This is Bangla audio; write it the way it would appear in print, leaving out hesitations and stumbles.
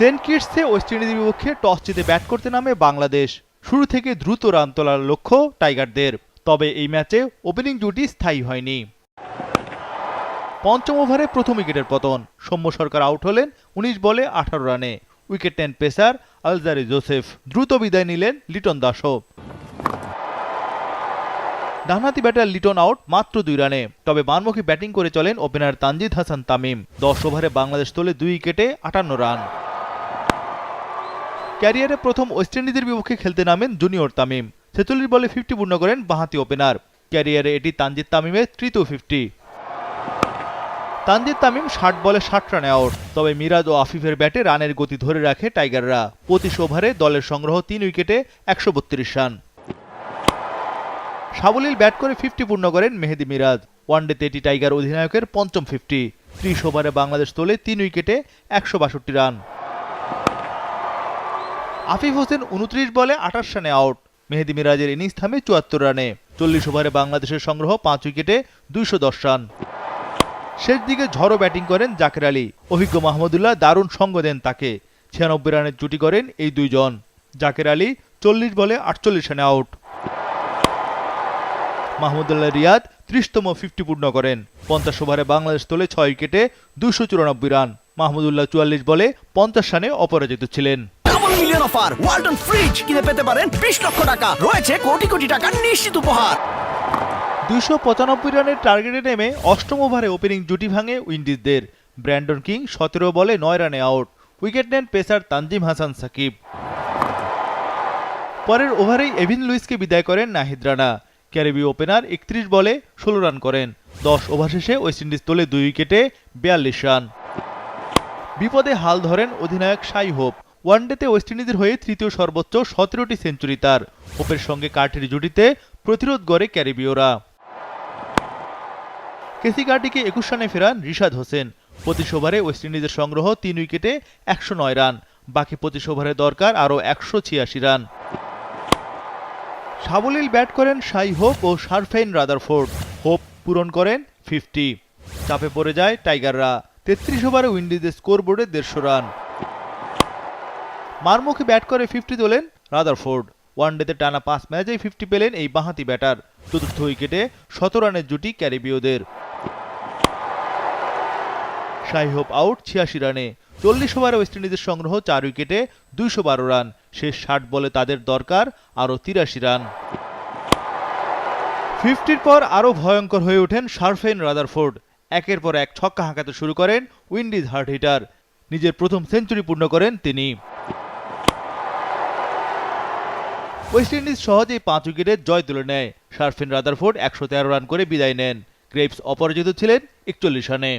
সেন্ট কিটসে ওয়েস্ট ইন্ডিজের বিপক্ষে টস জিতে ব্যাট করতে নামে বাংলাদেশ। শুরু থেকে দ্রুত রান তোলার লক্ষ্য টাইগারদের। তবে এই ম্যাচে ওপেনিং জুটি স্থায়ী হয়নি। পঞ্চম ওভারে প্রথম উইকেটের পতন। সৌম্য সরকার আউট হলেন ১৯ বলে ১৮ রানে। উইকেট নেন পেসার আলজারি জোসেফ। দ্রুত বিদায় নিলেন লিটন দাসও। ডানহাতি ব্যাটার লিটন আউট মাত্র ২ রানে। তবে বানমুখী ব্যাটিং করে চলেন ওপেনার তানজিদ হাসান তামিম। ১০ ওভারে বাংলাদেশ তোলে ২ উইকেটে ৫৮ রান। ক্যারিয়ারে প্রথম ওয়েস্ট ইন্ডিজের বিপক্ষে খেলতে নামেন জুনিয়র তামিম। ৪৬ বলে 50 পূর্ণ করেন বাঁহাতি ওপেনার। ক্যারিয়ারে এটি তানজিদ তামিমের তৃতীয় 50। তানজিদ তামিম ৬০ বলে ৬০ রানে আউট। তবে মিরাজ ও আফিফের ব্যাটে রানের গতি ধরে রাখে টাইগাররা। ২৫ ওভারে দলের সংগ্রহ ৩ উইকেটে ১৩২ রান। সাবলীল ব্যাট করে 50 পূর্ণ করেন মেহেদী মিরাজ। ওয়ানডেতে এটি টাইগার অধিনায়কের পঞ্চম 50। ৩০ ওভারে বাংলাদেশ তোলে ৩ উইকেটে ১৬২ রান। আফিফ হোসেন ২৯ বলে ২৮ রানে আউট। মেহেদী মিরাজের ইনিংস থামে ৭৪ রানে। ৪০ ওভারে বাংলাদেশের সংগ্রহ ৫ উইকেটে ২১০ রান। শেষ দিকে ঝড়ো ব্যাটিং করেন জাকের আলী। অভিজ্ঞ মাহমুদুল্লাহ দারুণ সঙ্গ দেন তাকে। ৯৬ রানের জুটি করেন এই দুইজন। জাকের আলী ৪০ বলে ৪৮ রানে আউট। মাহমুদুল্লাহ রিয়াদ ৩০তম 50 পূর্ণ করেন। ৫০ ওভারে বাংলাদেশ তোলে ৬ উইকেটে ২৯৪ রান। মাহমুদুল্লাহ ৪৪ বলে ৫০ রানে অপরাজিত ছিলেন। Double million offer Walton fridge কিনে পেতে পারেন ২০ লক্ষ টাকা। রয়েছে কোটি কোটি টাকার নিশ্চিত উপহার। ২৯৫ রানের টার্গেটে নেমে অষ্টম ওভারে ওপেনিং জুটি ভাঙে উইন্ডিজদের। ব্র্যান্ডন কিং ১৭ বলে ৯ রানে আউট। উইকেট নেন পেসার তানজিম হাসান সাকিব। পরের ওভারেই এভিন লুইসকে বিদায় করেন নাহিদ রানা। ক্যারিবীয় ওপেনার ৩১ বলে ১৬ রান করেন। ১০ ওভার শেষে ওয়েস্ট ইন্ডিজ তোলে ২ উইকেটে ৪২ রান। বিপদে হাল ধরেন অধিনায়ক শাই হোপ। ওয়ানডেতে ওয়েস্ট ইন্ডিজের হয়ে তৃতীয় সর্বোচ্চ ১৭টি সেঞ্চুরি তার। হোপের সঙ্গে কার্টির জুটিতে প্রতিরোধ গড়ে ক্যারিবীয়রা। কেসি কার্টিকে ২১ রানে ফেরান রিশাদ হোসেন। ২৫ ওভারে ওয়েস্ট ইন্ডিজের সংগ্রহ ৩ উইকেটে ১০৯ রান। বাকি ২৫ ওভারে দরকার আরও ১৮৬ রান। সাবলীল ব্যাট করেন শাই হোপ ও শারফেইন রাদারফোর্ড। হোপ পূরণ করেন 50। চাপে পড়ে যায় টাইগাররা। ৩৩ ওভারে উইন্ডিজের স্কোরবোর্ডে ১৫০ রান। মারমুখী ব্যাট করে 50 তোলেন রাদারফোর্ড। ওয়ানডেতে টানা ৫ ম্যাচেই 50 পেলেন এই বাঁহাতি ব্যাটার। চতুর্থ উইকেটে ১৭ রানের জুটি ক্যারিবীয়দের। শাই হোপ আউট ৮৬ রানে। ৪০ ওভারে ওয়েস্ট ইন্ডিজের সংগ্রহ ৪ উইকেটে ২১২ রান। শেষ ৬০ বলে তাদের দরকার আরও ৮৩ রান। 50-র পর আরও ভয়ঙ্কর হয়ে ওঠেন শারফেইন রাদারফোর্ড। একের পর এক ছক্কা হাঁকাতে শুরু করেন উইন্ডিজ হার্ড হিটার। নিজের প্রথম সেঞ্চুরি পূর্ণ করেন তিনি। ওয়েস্ট ইন্ডিজ সহজেই ৫ উইকেটের জয় তুলে নেয়। শারফেইন রাদারফোর্ড ১১৩ রান করে বিদায় নেন। গ্রেভস অপরাজিত ছিলেন ৪১ রানে।